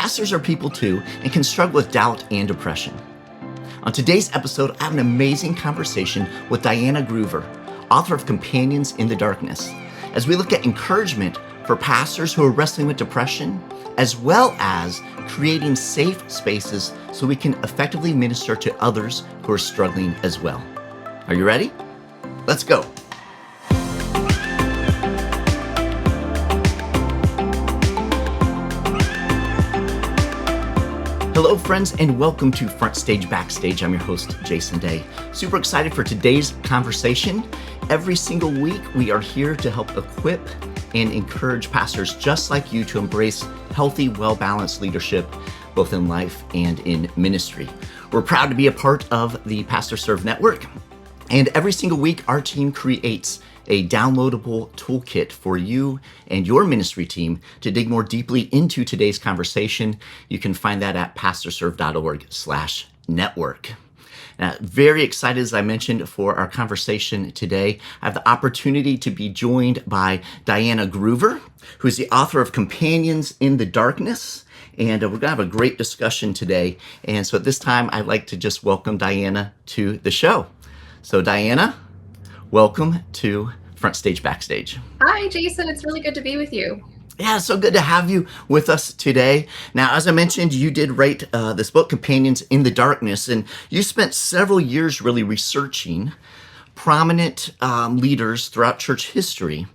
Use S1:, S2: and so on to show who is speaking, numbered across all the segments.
S1: pastors are people too and can struggle with doubt and depression. On today's episode, I have an amazing conversation with Diana Gruver, author of Companions in the Darkness, as we look at encouragement for pastors who are wrestling with depression, as well as creating safe spaces so we can effectively minister to others who are struggling as well. Are you ready? Let's go. Hello, friends, and welcome to FrontStage, BackStage. I'm your host, Jason Daye. Super excited for today's conversation. Every single week, we are here to help equip and encourage pastors just like you to embrace healthy, well-balanced leadership, both in life and in ministry. We're proud to be a part of the Pastor Serve Network. And every single week, our team creates a downloadable toolkit for you and your ministry team to dig more deeply into today's conversation. You can find that at pastorserve.org/network. Now, very excited, as I mentioned, for our conversation today. I have the opportunity to be joined by Diana Gruver, who's the author of Companions in the Darkness. And we're gonna have a great discussion today. And so at this time, I'd like to just welcome Diana to the show. So Diana, welcome to FrontStage, BackStage.
S2: Hi, Jason. It's really good to be with you.
S1: Yeah, so good to have you with us today. Now, as I mentioned, you did write this book, Companions in the Darkness, and you spent several years really researching prominent leaders throughout church history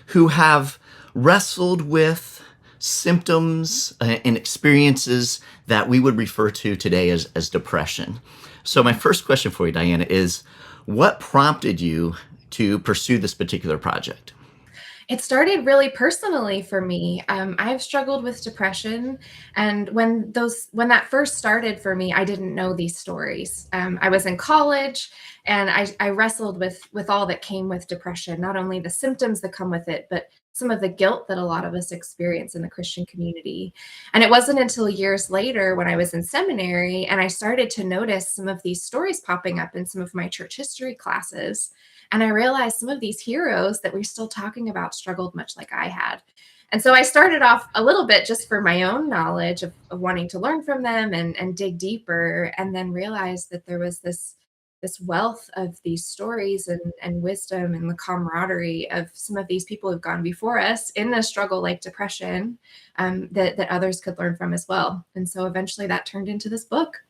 S1: who have wrestled with symptoms and experiences that we would refer to today as depression. So my first question for you, Diana, is what prompted you to pursue this particular project?
S2: It started really personally for me. I've struggled with depression, and when that first started for me, I didn't know these stories. I was in college, and I wrestled with all that came with depression, not only the symptoms that come with it, but some of the guilt that a lot of us experience in the Christian community. And it wasn't until years later when I was in seminary and I started to notice some of these stories popping up in some of my church history classes. And I realized some of these heroes that we're still talking about struggled much like I had. And so I started off a little bit just for my own knowledge of wanting to learn from them and dig deeper, and then realized that there was this wealth of these stories and wisdom and the camaraderie of some of these people who've gone before us in a struggle like depression, that others could learn from as well. And so eventually that turned into this book.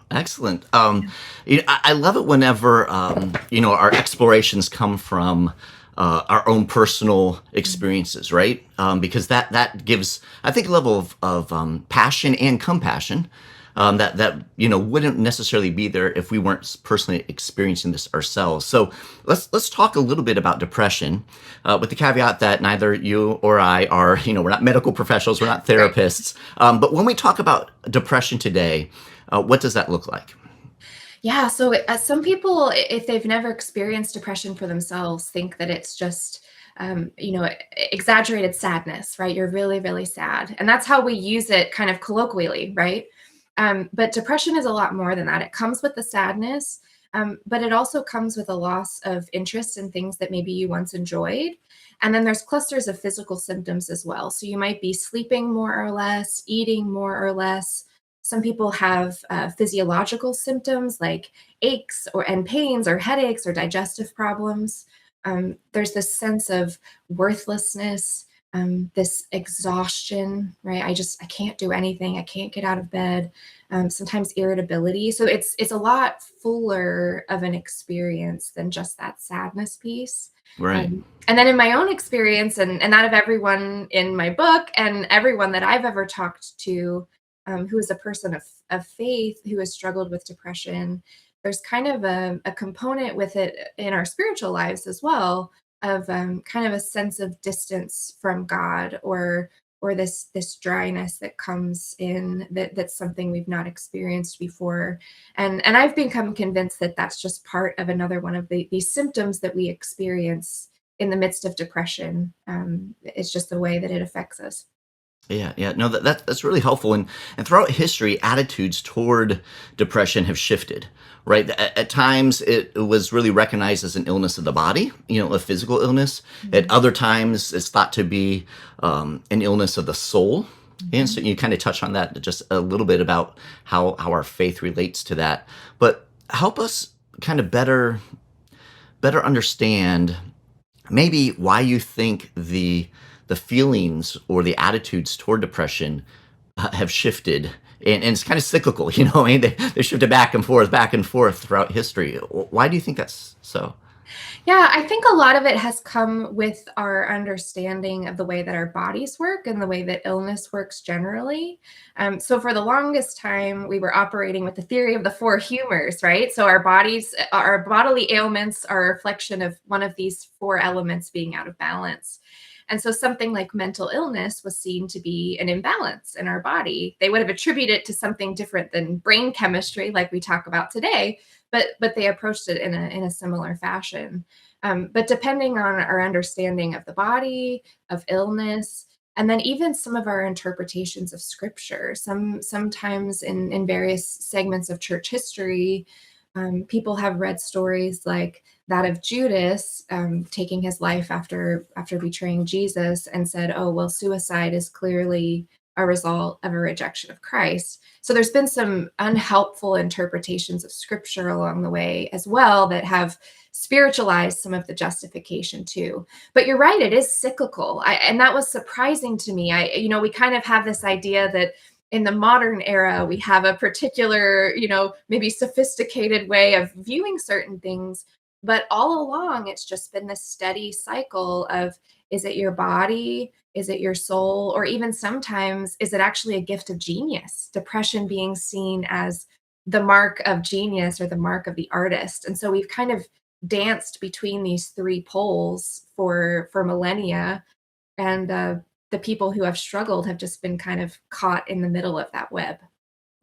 S1: Excellent. I love it whenever, our explorations come from our own personal experiences, right? Because that gives, I think, a level of passion and compassion that wouldn't necessarily be there if we weren't personally experiencing this ourselves. So let's talk a little bit about depression, with the caveat that neither you or I are, we're not medical professionals, we're not therapists. But when we talk about depression today, what does that look like?
S2: Yeah. So some people, if they've never experienced depression for themselves, think that it's just, exaggerated sadness, right? You're really, really sad. And that's how we use it kind of colloquially, right? But depression is a lot more than that. It comes with the sadness, but it also comes with a loss of interest in things that maybe you once enjoyed. And then there's clusters of physical symptoms as well. So you might be sleeping more or less, eating more or less. Some people have physiological symptoms like aches and pains or headaches or digestive problems. There's this sense of worthlessness, this exhaustion, right? I can't do anything. I can't get out of bed. Sometimes irritability. So it's a lot fuller of an experience than just that sadness piece.
S1: Right.
S2: And then in my own experience and that of everyone in my book and everyone that I've ever talked to, who is a person of faith who has struggled with depression, there's kind of a component with it in our spiritual lives as well of kind of a sense of distance from God or this dryness that comes in that's something we've not experienced before. And I've become convinced that that's just part of another one of these symptoms that we experience in the midst of depression. It's just the way that it affects us.
S1: Yeah. No, that's really helpful. And throughout history, attitudes toward depression have shifted, right? At times, it was really recognized as an illness of the body, a physical illness. Mm-hmm. At other times, it's thought to be an illness of the soul. And so you kind of touch on that just a little bit about how our faith relates to that. But help us kind of better understand maybe why you think the feelings or the attitudes toward depression have shifted. And it's kind of cyclical, I mean, they shifted back and forth throughout history. Why do you think that's so?
S2: Yeah, I think a lot of it has come with our understanding of the way that our bodies work and the way that illness works generally. So, for the longest time, we were operating with the theory of the four humors, right? So, our bodily ailments are a reflection of one of these four elements being out of balance. And so, something like mental illness was seen to be an imbalance in our body. They would have attributed it to something different than brain chemistry, like we talk about today, but they approached it in a similar fashion. But depending on our understanding of the body, of illness, and then even some of our interpretations of scripture, sometimes in various segments of church history, people have read stories like that of Judas taking his life after betraying Jesus and said, "Oh, well, suicide is clearly a result of a rejection of Christ." So there's been some unhelpful interpretations of scripture along the way as well that have spiritualized some of the justification too. But you're right, it is cyclical. And that was surprising to me. We kind of have this idea that in the modern era, we have a particular, maybe sophisticated way of viewing certain things. But all along, it's just been this steady cycle of, is it your body? Is it your soul? Or even sometimes, is it actually a gift of genius? Depression being seen as the mark of genius or the mark of the artist. And so we've kind of danced between these three poles for millennia. And the people who have struggled have just been kind of caught in the middle of that web.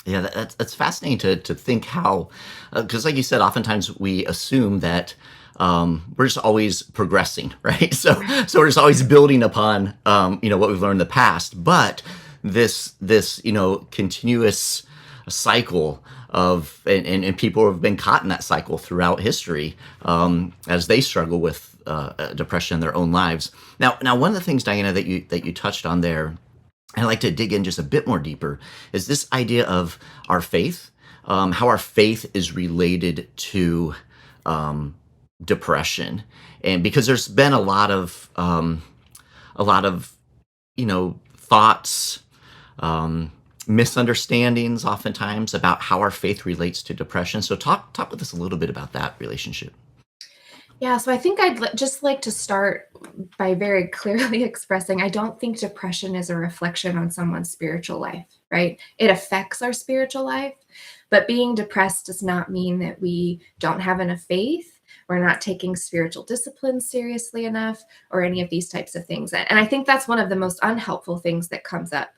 S1: Yeah, that's fascinating to think how, because like you said, oftentimes we assume that we're just always progressing, right? So
S2: Right.
S1: so we're just always building upon what we've learned in the past, but this continuous cycle of and people have been caught in that cycle throughout history as they struggle with depression in their own lives. Now, one of the things, Diana, that you touched on there, I'd like to dig in just a bit more deeper, is this idea of our faith, how our faith is related to um, depression, and because there's been a lot of thoughts, um, misunderstandings, oftentimes about how our faith relates to depression. So talk with us a little bit about that relationship.
S2: Yeah, so I think just like to start by very clearly expressing I don't think depression is a reflection on someone's spiritual life, right? It affects our spiritual life, but being depressed does not mean that we don't have enough faith, we're not taking spiritual disciplines seriously enough, or any of these types of things. And I think that's one of the most unhelpful things that comes up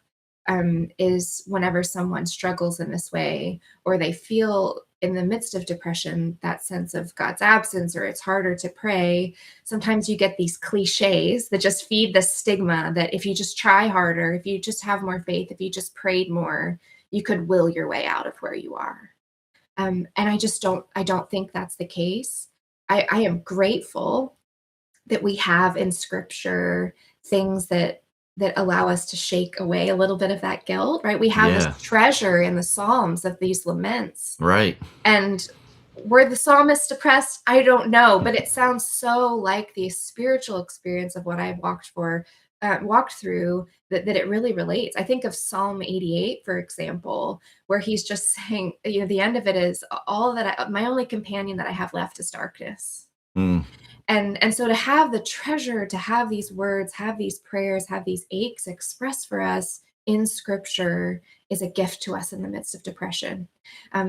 S2: is whenever someone struggles in this way, or they feel in the midst of depression that sense of God's absence, or it's harder to pray. Sometimes you get these cliches that just feed the stigma that if you just try harder, if you just have more faith, if you just prayed more, you could will your way out of where you are. And I don't think that's the case. I am grateful that we have in scripture things that allow us to shake away a little bit of that guilt, right? We have this
S1: Yeah,
S2: treasure in the Psalms of these laments.
S1: right.
S2: And were the psalmist depressed? I don't know, but it sounds so like the spiritual experience of what I've walked through that it really relates. I think of Psalm 88, for example, where he's just saying, the end of it is all that my only companion that I have left is darkness.
S1: Mm,
S2: And so to have the treasure, to have these words, have these prayers, have these aches expressed for us in scripture is a gift to us in the midst of depression.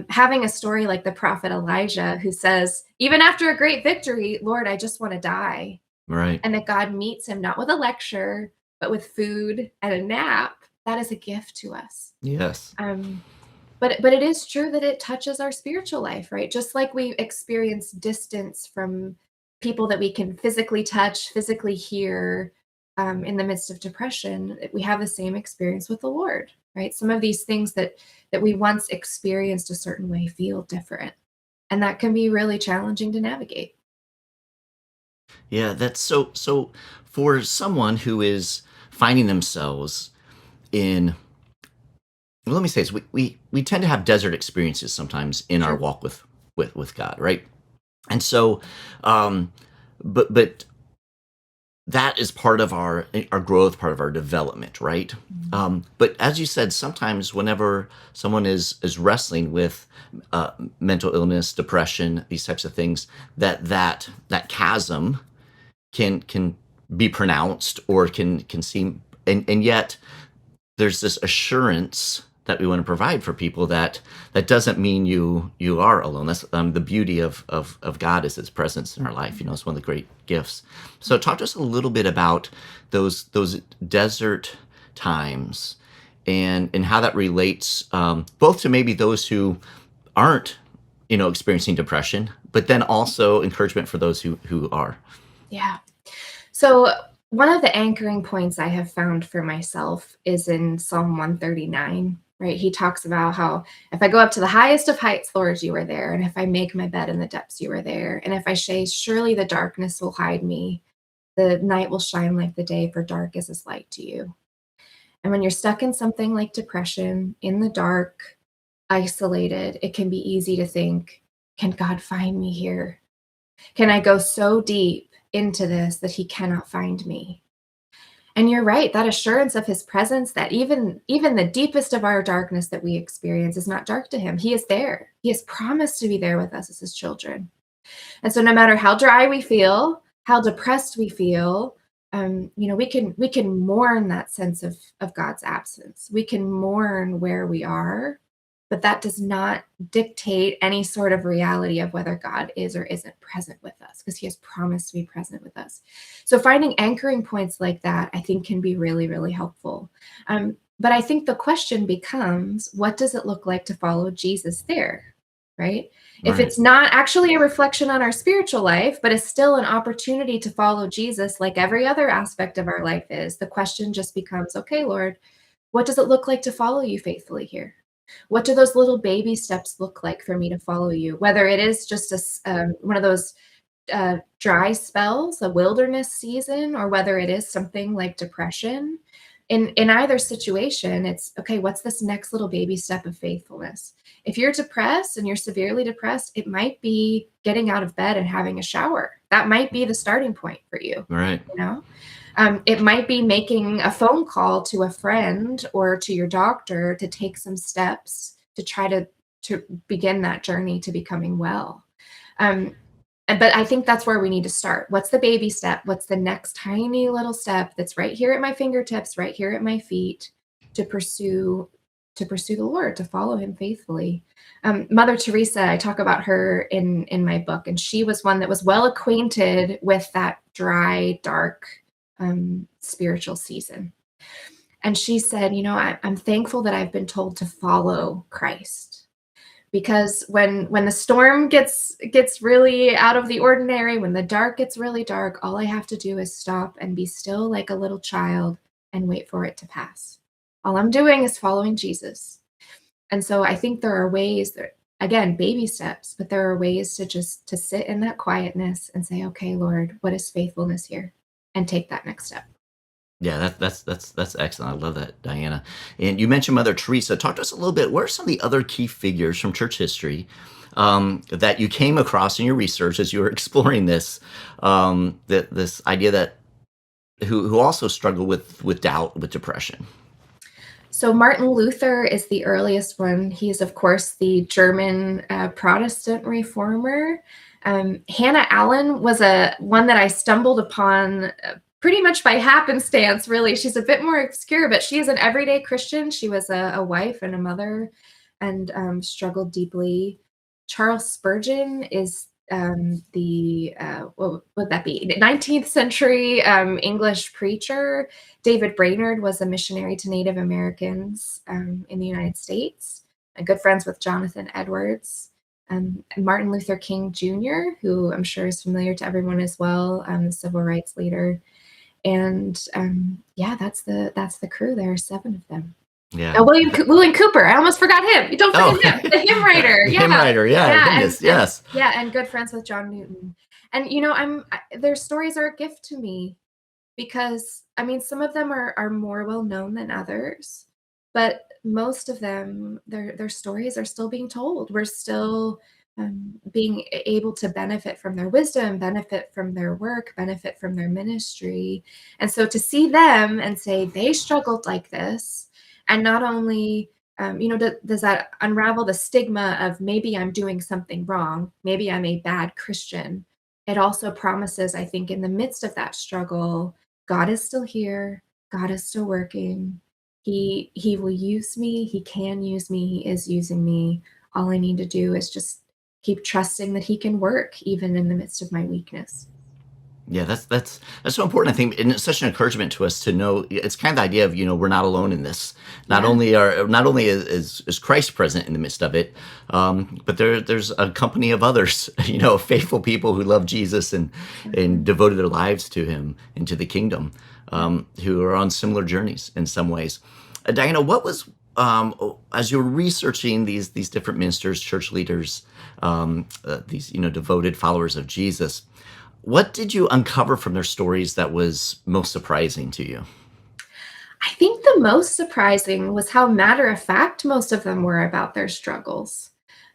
S2: Having a story like the prophet Elijah, who says, even after a great victory, Lord, I just want to die.
S1: right.
S2: And that God meets him not with a lecture, but with food and a nap. That is a gift to us.
S1: Yes.
S2: Um, but it is true that it touches our spiritual life, right? Just like we experience distance from people that we can physically touch, physically hear, in the midst of depression, we have the same experience with the Lord, right? Some of these things that we once experienced a certain way feel different, and that can be really challenging to navigate.
S1: Yeah, that's so for someone who is finding themselves in well, let me say this: we tend to have desert experiences sometimes in our
S2: Sure.
S1: walk with God, right? And so, um, but that is part of our growth, part of our development, right?
S2: Mhm.
S1: But as you said, sometimes whenever someone is wrestling with mental illness, depression, these types of things, that chasm can be pronounced or can seem, and yet there's this assurance that we want to provide for people that doesn't mean you are alone. That's the beauty of God is His presence in our life. It's one of the great gifts. So talk to us a little bit about those desert times and how that relates both to maybe those who aren't experiencing depression, but then also encouragement for those who are.
S2: Yeah. So, one of the anchoring points I have found for myself is in Psalm 139, right? He talks about how if I go up to the highest of heights, Lord, you are there. And if I make my bed in the depths, you are there. And if I say, surely the darkness will hide me, the night will shine like the day, for dark is as light to you. And when you're stuck in something like depression, in the dark, isolated, it can be easy to think, can God find me here? Can I go so deep into this that he cannot find me? And you're right, that assurance of his presence, that even the deepest of our darkness that we experience is not dark to him. He is there. He has promised to be there with us as his children. And so no matter how dry we feel, how depressed we feel, we can mourn that sense of God's absence. We can mourn where we are, but that does not dictate any sort of reality of whether God is or isn't present with us, because he has promised to be present with us. So finding anchoring points like that, I think, can be really, really helpful. But I think the question becomes, what does it look like to follow Jesus there? Right? If
S1: Right.
S2: it's not actually a reflection on our spiritual life, but is still an opportunity to follow Jesus like every other aspect of our life is, the question just becomes, okay, Lord, what does it look like to follow you faithfully here? What do those little baby steps look like for me to follow you? Whether it is just one of those dry spells, a wilderness season, or whether it is something like depression. In either situation, it's okay, what's this next little baby step of faithfulness? If you're depressed and you're severely depressed, it might be getting out of bed and having a shower. That might be the starting point for you,
S1: Right.
S2: you know? It might be making a phone call to a friend or to your doctor to take some steps to try to begin that journey to becoming well. Um, but I think that's where we need to start. What's the baby step? What's the next tiny little step that's right here at my fingertips, right here at my feet, to pursue the Lord, to follow him faithfully. Mother Teresa, I talk about her in my book, and she was one that was well acquainted with that dry, dark spiritual season. And she said, I'm thankful that I've been told to follow Christ, because when the storm gets really out of the ordinary, when the dark gets really dark, all I have to do is stop and be still like a little child and wait for it to pass. All I'm doing is following Jesus. And so I think there are ways that, again, baby steps, but there are ways to sit in that quietness and say, okay, Lord, what is faithfulness here? And take that next step.
S1: Yeah, that's excellent. I love that, Diana. And you mentioned Mother Teresa. Talk to us a little bit. What are some of the other key figures from church history that you came across in your research as you were exploring this this idea that who also struggle with doubt, with depression?
S2: So Martin Luther is the earliest one. He's, of course, the German Protestant reformer. Hannah Allen was a one that I stumbled upon pretty much by happenstance, really. She's a bit more obscure, but she is an everyday Christian. She was a wife and a mother, and struggled deeply. Charles Spurgeon is the what would that be? 19th century English preacher. David Brainerd was a missionary to Native Americans in the United States, and good friends with Jonathan Edwards. And Martin Luther King Jr., who I'm sure is familiar to everyone as well, the civil rights leader. And yeah, that's the crew. There are 7 of them.
S1: Yeah.
S2: Oh, William Cooper. I almost forgot him. Don't
S1: Oh,
S2: forget him, the hymn writer.
S1: the hymn
S2: Yeah,
S1: writer. Yeah,
S2: yeah,
S1: goodness. Yes.
S2: yeah, and good friends with John Newton. And their stories are a gift to me. because I mean, some of them are more well known than others, but most of them, their stories are still being told. We're still being able to benefit from their wisdom, benefit from their work, benefit from their ministry. And so to see them and say they struggled like this, and not only does that unravel the stigma of maybe I'm doing something wrong, maybe I'm a bad Christian. It also promises, I think, in the midst of that struggle, God is still here. God is still working. He will use me. He can use me. He is using me. All I need to do is just keep trusting that he can work even in the midst of my weakness.
S1: Yeah, that's so important. I think, and it's such an encouragement to us to know. It's kind of the idea of we're not alone in this.
S2: Yeah.
S1: Not only is Christ present in the midst of it, but there's a company of others, faithful people who love Jesus and devoted their lives to Him and to the kingdom, who are on similar journeys in some ways. Diana, what was as you were researching these different ministers, church leaders, these devoted followers of Jesus? What did you uncover from their stories that was most surprising to you?
S2: I think the most surprising was how matter of fact most of them were about their struggles.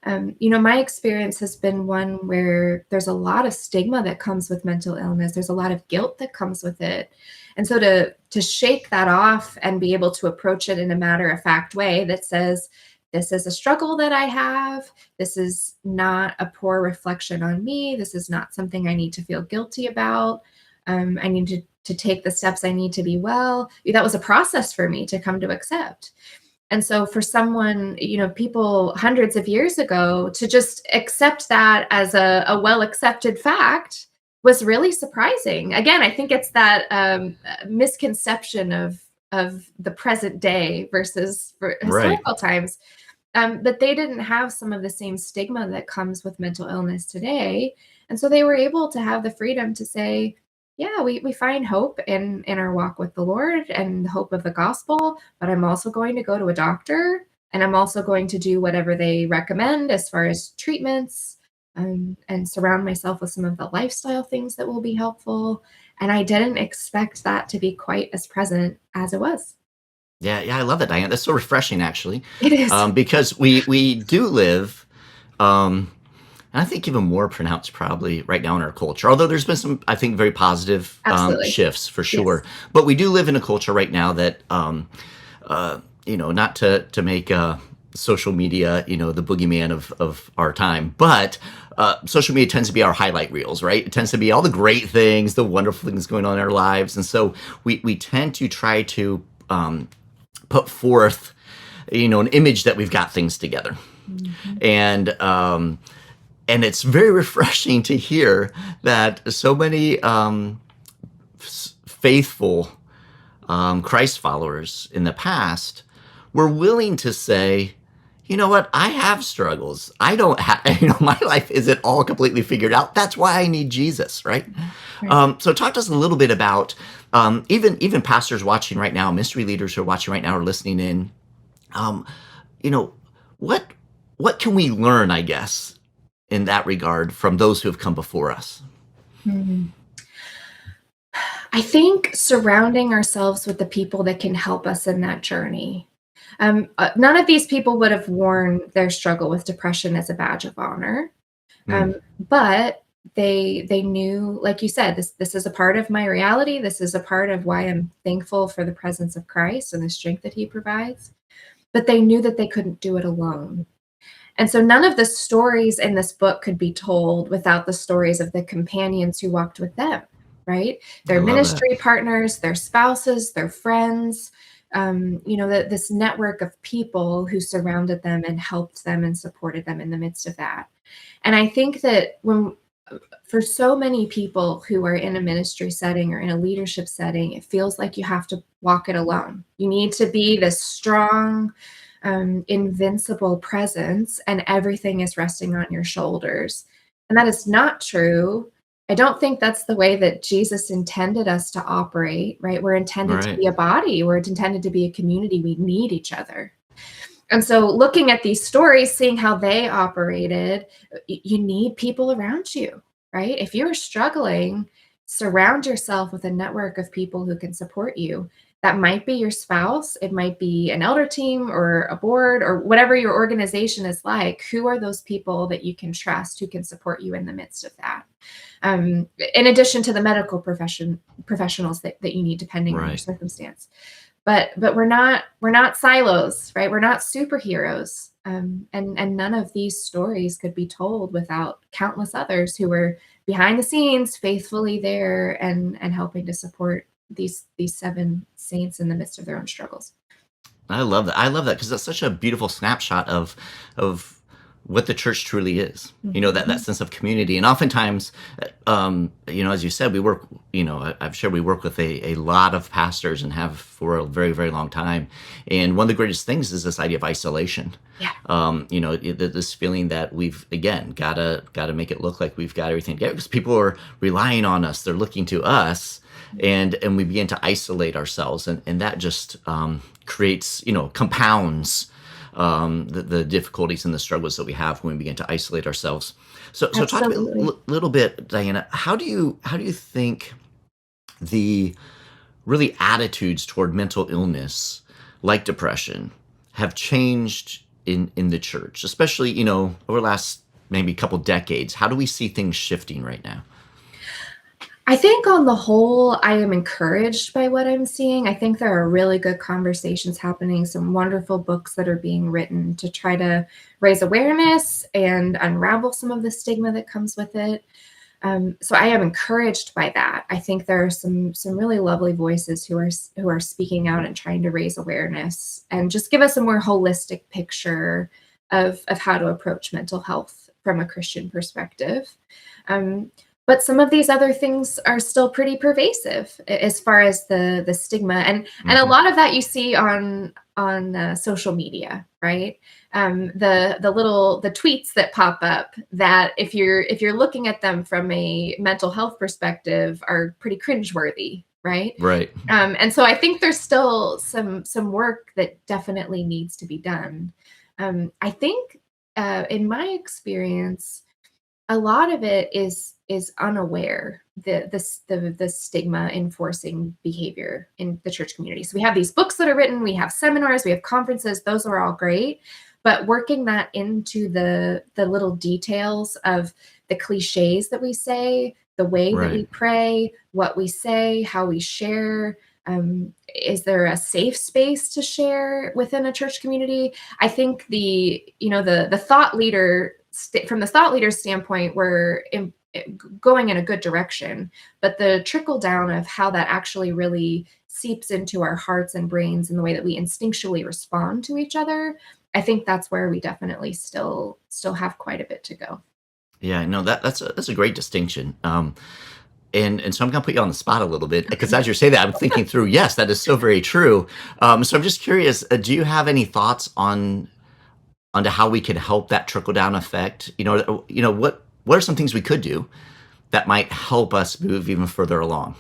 S2: My experience has been one where there's a lot of stigma that comes with mental illness. There's a lot of guilt that comes with it. And so to shake that off and be able to approach it in a matter of fact way that says, this is a struggle that I have. This is not a poor reflection on me. This is not something I need to feel guilty about. I need to take the steps I need to be well. That was a process for me to come to accept. And so for someone, people hundreds of years ago to just accept that as a well accepted fact was really surprising. Again, I think it's that misconception of the present day versus for
S1: Right.
S2: historical times, that they didn't have some of the same stigma that comes with mental illness today. And so they were able to have the freedom to say, yeah, we find hope in our walk with the Lord and the hope of the gospel, but I'm also going to go to a doctor, and I'm also going to do whatever they recommend as far as treatments, and surround myself with some of the lifestyle things that will be helpful. And I didn't expect that to be quite as present as it was.
S1: Yeah, yeah, I love that, Diane. That's so refreshing, actually,
S2: It is.
S1: because we do live, um, and I think even more pronounced probably right now in our culture. Although there's been some, I think, very positive
S2: Absolutely.
S1: shifts for
S2: Yes.
S1: sure. But we do live in a culture right now that, not to make social media, the boogeyman of our time, but social media tends to be our highlight reels, right? It tends to be all the great things, the wonderful things going on in our lives, and so we tend to try to put forth, an image that we've got things together,
S2: Mhm.
S1: and it's very refreshing to hear that so many faithful Christ followers in the past were willing to say, you know what, I have struggles. I don't have, my life isn't all completely figured out. That's why I need Jesus, right?
S2: Right.
S1: So talk to us a little bit about even pastors watching right now, ministry leaders who are watching right now or listening in. Um, you know, what what can we learn, I guess, in that regard from those who have come before us?
S2: Mhm. I think surrounding ourselves with the people that can help us in that journey. None of these people would have worn their struggle with depression as a badge of honor,
S1: Mm,
S2: but they knew, like you said, this is a part of my reality. This is a part of why I'm thankful for the presence of Christ and the strength that He provides. But they knew that they couldn't do it alone. And so none of the stories in this book could be told without the stories of the companions who walked with them, right?
S1: I
S2: Their
S1: love that.
S2: ministry partners, their spouses, their friends, this network of people who surrounded them and helped them and supported them in the midst of that. And I think that when for so many people who are in a ministry setting or in a leadership setting, it feels like you have to walk it alone. You need to be this strong, invincible presence, and everything is resting on your shoulders. And that is not true. I don't think that's the way that Jesus intended us to operate, right? We're intended to
S1: Right.
S2: be a body, we're intended to be a community. We need each other. And so, looking at these stories, seeing how they operated, you need people around you, right? If you're struggling, surround yourself with a network of people who can support you. That might be your spouse, it might be an elder team or a board or whatever your organization is like. Who are those people that you can trust who can support you in the midst of that? In addition to the medical professionals that you need depending on your
S1: Right.
S2: circumstance. But we're not silos, right? We're not superheroes. And none of these stories could be told without countless others who were behind the scenes, faithfully there and helping to support these seven saints in the midst of their own struggles.
S1: I love that. I love that because that's such a beautiful snapshot of what the church truly is. That
S2: Mhm.
S1: sense of community. And oftentimes, as you said, we work. I've shared we work with a lot of pastors and have for a very very long time. And one of the greatest things is this idea of isolation.
S2: Yeah,
S1: This feeling that we've again gotta make it look like we've got everything together because people are relying on us. They're looking to us, and we begin to isolate ourselves, and that just creates, compounds the difficulties and the struggles that we have when we begin to isolate ourselves. So talk to me a
S2: absolutely.
S1: little bit, Diana. How do you think the really attitudes toward mental illness, like depression, have changed in the church, especially over the last maybe couple decades? How do we see things shifting right now?
S2: I think on the whole, I am encouraged by what I'm seeing. I think there are really good conversations happening, some wonderful books that are being written to try to raise awareness and unravel some of the stigma that comes with it. So I am encouraged by that. I think there are some really lovely voices who are speaking out and trying to raise awareness and just give us a more holistic picture of how to approach mental health from a Christian perspective. Um, but some of these other things are still pretty pervasive as far as the stigma, and a
S1: Hmm.
S2: lot of that you see on social media, right? The tweets that pop up that if you're looking at them from a mental health perspective are pretty cringeworthy, right?
S1: Right.
S2: And so I think there's still some work that definitely needs to be done. I think in my experience, a lot of it is unaware the stigma enforcing behavior in the church community. So we have these books that are written, we have seminars, we have conferences, those are all great, but working that into the little details of the cliches that we say, the way that
S1: Right.
S2: we pray, what we say, how we share. Is there a safe space to share within a church community? I think the thought leader from the thought leader's standpoint, going in a good direction, but the trickle down of how that actually really seeps into our hearts and brains and the way that we instinctually respond to each other, I think that's where we definitely still have quite a bit to go.
S1: Yeah, no, that's a great distinction. And so I'm gonna put you on the spot a little bit because as you say that, I'm thinking through. Yes, that is so very true. So I'm just curious. Do you have any thoughts onto how we could help that trickle down effect? What are some things we could do that might help us move even further along?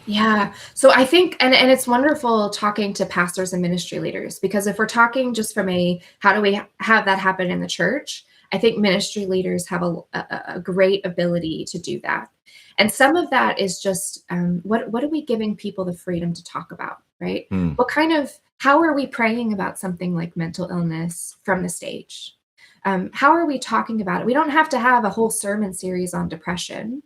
S2: Yeah. So I think, and it's wonderful talking to pastors and ministry leaders, because if we're talking just from a how do we have that happen in the church, I think ministry leaders have a great ability to do that. And some of that is just what are we giving people the freedom to talk about, right?
S1: Hmm.
S2: How are we praying about something like mental illness from the stage? How are we talking about it? We don't have to have a whole sermon series on depression,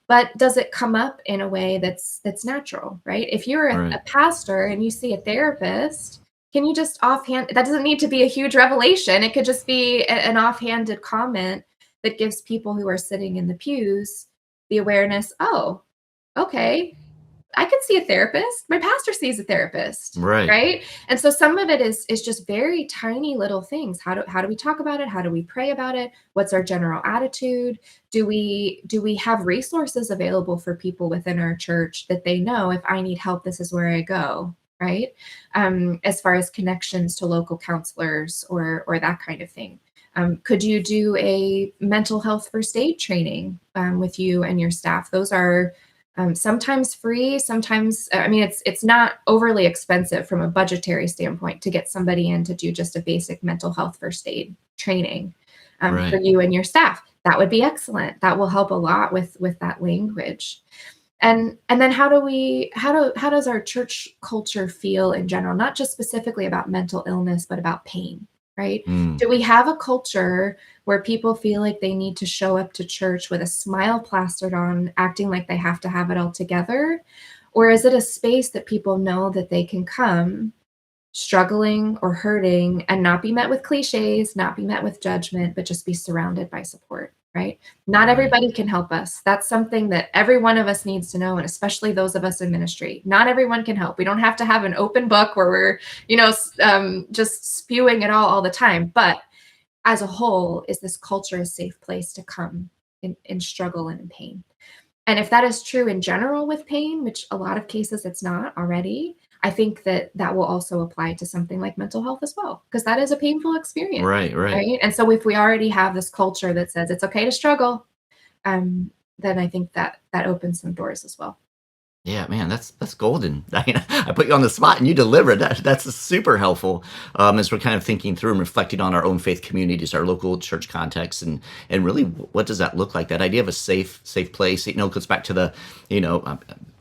S2: but does it come up in a way that's natural, right? If you're a
S1: Right.
S2: pastor and you see a therapist, can you just offhand, that doesn't need to be a huge revelation, it could just be an offhanded comment that gives people who are sitting in the pews the awareness, oh, okay, I can see a therapist. My pastor sees a therapist,
S1: Right.
S2: right? And so some of it is just very tiny little things. How do we talk about it? How do we pray about it? What's our general attitude? Do we have resources available for people within our church that they know if I need help, this is where I go, right? As far as connections to local counselors or that kind of thing. Could you do a mental health first aid training with you and your staff? Those are sometimes free, sometimes I mean it's not overly expensive from a budgetary standpoint to get somebody in to do just a basic mental health first aid training for
S1: Right.
S2: you and your staff. That would be excellent. That will help a lot with that language. And then how does our church culture feel in general, not just specifically about mental illness, but about pain, right?
S1: Mm,
S2: Do we have a culture where people feel like they need to show up to church with a smile plastered on, acting like they have to have it all together? Or is it a space that people know that they can come struggling or hurting and not be met with cliches, not be met with judgment, but just be surrounded by support, right? Not
S1: right.
S2: everybody can help us. That's something that every one of us needs to know, and especially those of us in ministry. Not everyone can help. We don't have to have an open book where we're, just spewing it all the time. But as a whole, is this culture a safe place to come in struggle and in pain? And if that is true in general with pain, which a lot of cases it's not already, I think that that will also apply to something like mental health as well, because that is a painful experience,
S1: Right, right.
S2: right? And so if we already have this culture that says it's okay to struggle, um, then I think that that opens some doors as well.
S1: Yeah, man, that's golden. I put you on the spot and you delivered. That's super helpful as we're kind of thinking through and reflecting on our own faith communities, our local church context, and really what does that look like? That idea of a safe place. Goes back to you know, um,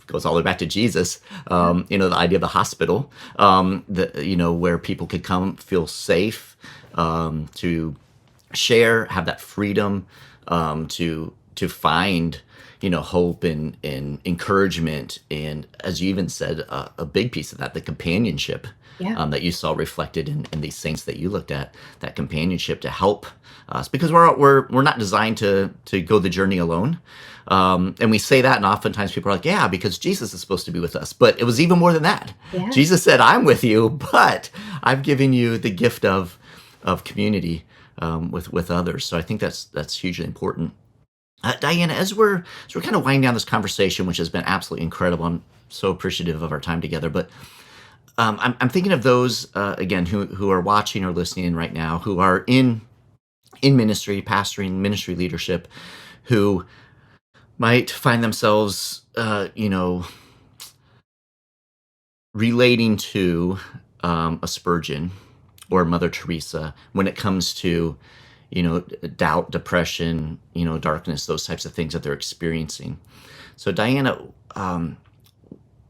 S1: goes all the way back to Jesus.
S2: Yeah.
S1: The idea of the hospital, where people could come feel safe to share, have that freedom to find hope and encouragement, and as you even said, a big piece of that, the companionship
S2: Yeah.
S1: that you saw reflected in these saints that you looked at, that companionship to help us, because we're not designed to go the journey alone. And we say that, and oftentimes people are like, yeah, because Jesus is supposed to be with us, but it was even more than that.
S2: Yeah.
S1: Jesus said, I'm with you, but I've given you the gift of community with others. So I think that's hugely important. Diana, as we're kind of winding down this conversation, which has been absolutely incredible, I'm so appreciative of our time together. But I'm thinking of those again who are watching or listening right now, who are in ministry, pastoring, ministry leadership, who might find themselves, relating to a Spurgeon or Mother Teresa when it comes to doubt, depression, darkness, those types of things that they're experiencing. So, Diana,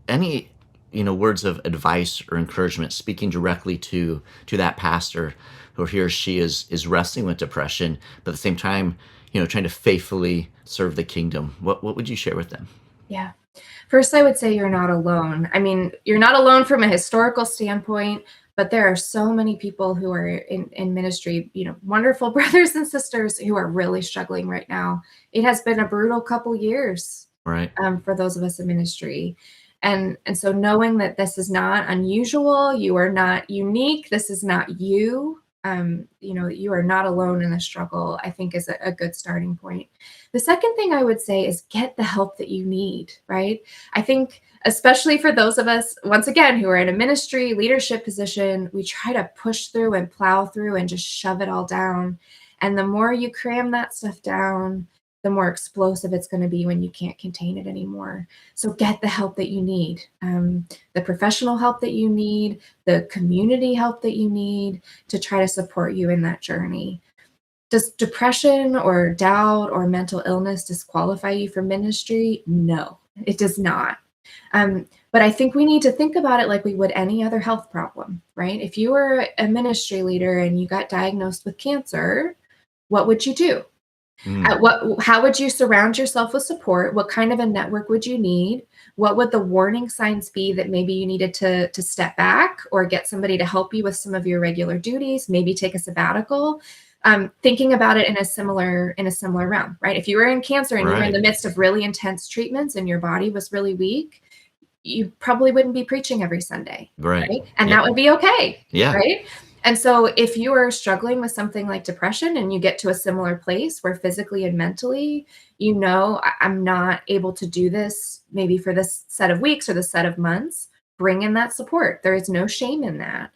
S1: any words of advice or encouragement, speaking directly to that pastor who he or she is wrestling with depression, but at the same time, trying to faithfully serve the kingdom. What would you share with them?
S2: Yeah. First, I would say you're not alone. I mean, you're not alone from a historical standpoint, but there are so many people who are in ministry, wonderful brothers and sisters who are really struggling right now. It has been a brutal couple years
S1: Right.
S2: for those of us in ministry. And so knowing that this is not unusual, you are not unique, this is not you. You are not alone in the struggle, I think is a good starting point. The second thing I would say is get the help that you need, right? I think, especially for those of us, once again, who are in a ministry leadership position, we try to push through and plow through and just shove it all down. And the more you cram that stuff down, the more explosive it's going to be when you can't contain it anymore. So get the help that you need, the professional help that you need, the community help that you need to try to support you in that journey. Does depression or doubt or mental illness disqualify you from ministry? No, it does not. But I think we need to think about it like we would any other health problem, right? If you were a ministry leader and you got diagnosed with cancer, what would you do?
S1: Mm,
S2: How would you surround yourself with support? What kind of a network would you need? What would the warning signs be that maybe you needed to step back or get somebody to help you with some of your regular duties, maybe take a sabbatical? Thinking about it in a similar realm, right? If you were in cancer and you were in
S1: right.
S2: the midst of really intense treatments and your body was really weak, you probably wouldn't be preaching every Sunday,
S1: Right.
S2: right? And
S1: Yep.
S2: that would be okay,
S1: Yeah.
S2: right? And so if you are struggling with something like depression and you get to a similar place where physically and mentally, I'm not able to do this maybe for this set of weeks or the set of months, bring in that support. There is no shame in that.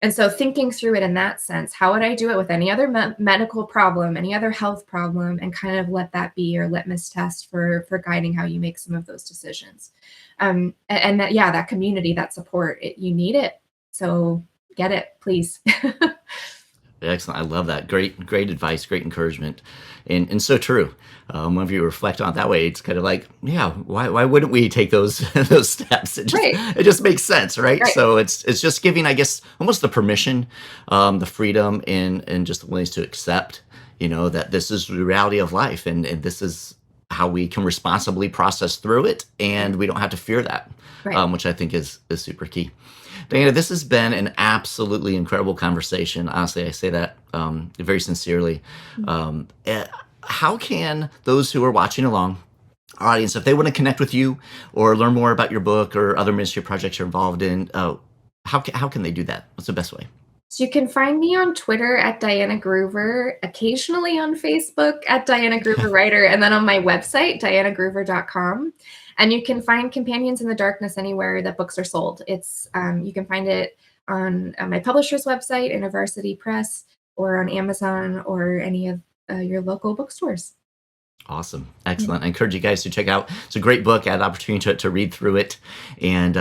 S2: And so thinking through it in that sense, how would I do it with any other medical problem, any other health problem, and kind of let that be your litmus test for guiding how you make some of those decisions. And that, yeah, that community, that support, you need it. So get it, please.
S1: Excellent. I love that. Great advice, great encouragement, and so true. Whenever you reflect on it that way, it's kind of like, yeah, why wouldn't we take those those steps?
S2: Right.
S1: It just makes sense, right?
S2: Right.
S1: So it's just giving, I guess, almost the permission, the freedom, and just the willingness to accept, that this is the reality of life, and this is how we can responsibly process through it, and we don't have to fear that,
S2: Right.
S1: which I think is super key. Diana, this has been an absolutely incredible conversation. Honestly, I say that very sincerely. How can those who are watching along, our audience, if they want to connect with you or learn more about your book or other ministry projects you're involved in, how can they do that? What's the best way?
S2: So you can find me on Twitter at Diana Gruver, occasionally on Facebook at Diana Gruver Writer, and then on my website, dianagruver.com. And you can find Companions in the Darkness anywhere that books are sold. It's you can find it on my publisher's website, InterVarsity Press, or on Amazon or any of your local bookstores.
S1: Awesome.
S2: Yeah.
S1: Excellent. I encourage you guys to check out. It's a great book. I had an opportunity to read through it. And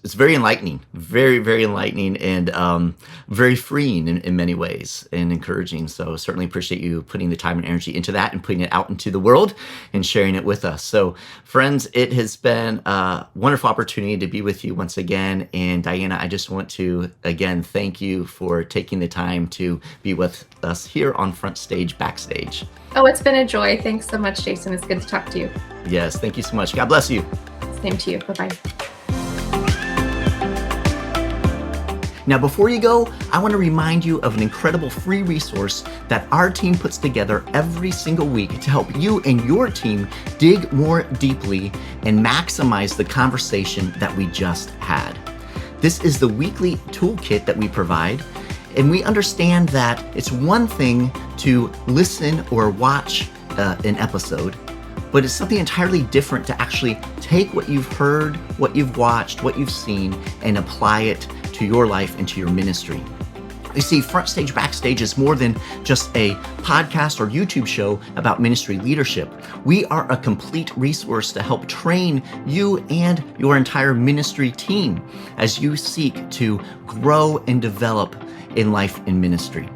S1: it's very enlightening, very enlightening, and very freeing in many ways, and encouraging. So certainly appreciate you putting the time and energy into that and putting it out into the world and sharing it with us. So friends, it has been a wonderful opportunity to be with you once again. And Diana, I just want to, again, thank you for taking the time to be with us here on FrontStage, BackStage.
S2: Oh, it's been a joy. Thanks so much, Jason. It's good to talk to you.
S1: Yes, thank you so much. God bless you.
S2: Same to you. Bye-bye.
S1: Now, before you go, I want to remind you of an incredible free resource that our team puts together every single week to help you and your team dig more deeply and maximize the conversation that we just had. This is the weekly toolkit that we provide, and we understand that it's one thing to listen or watch an episode, but it's something entirely different to actually take what you've heard, what you've watched, what you've seen, and apply it to your life and to your ministry. You see, FrontStage Backstage is more than just a podcast or YouTube show about ministry leadership. We are a complete resource to help train you and your entire ministry team as you seek to grow and develop in life and ministry.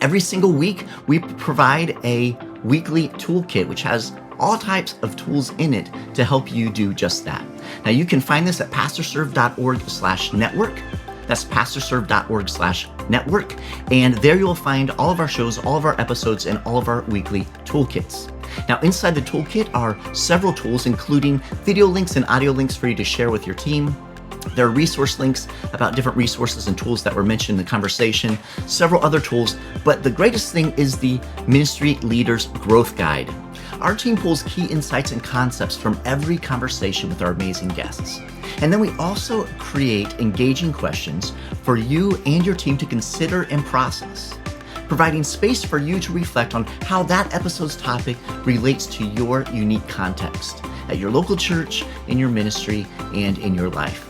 S1: Every single week, we provide a weekly toolkit, which has all types of tools in it to help you do just that. Now, you can find this at pastorserve.org/network. That's pastorserve.org/network. And there you'll find all of our shows, all of our episodes, and all of our weekly toolkits. Now, inside the toolkit are several tools, including video links and audio links for you to share with your team. There are resource links about different resources and tools that were mentioned in the conversation, several other tools, but the greatest thing is the Ministry Leaders Growth Guide. Our team pulls key insights and concepts from every conversation with our amazing guests. And then we also create engaging questions for you and your team to consider and process, providing space for you to reflect on how that episode's topic relates to your unique context at your local church, in your ministry, and in your life.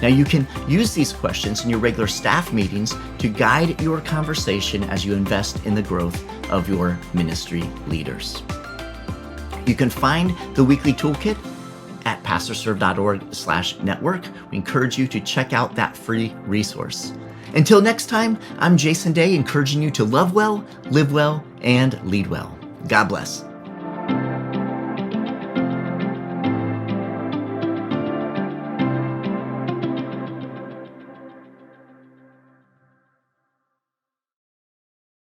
S1: Now, you can use these questions in your regular staff meetings to guide your conversation as you invest in the growth of your ministry leaders. You can find the weekly toolkit at pastorserve.org/network. We encourage you to check out that free resource. Until next time, I'm Jason Daye, encouraging you to love well, live well, and lead well. God bless.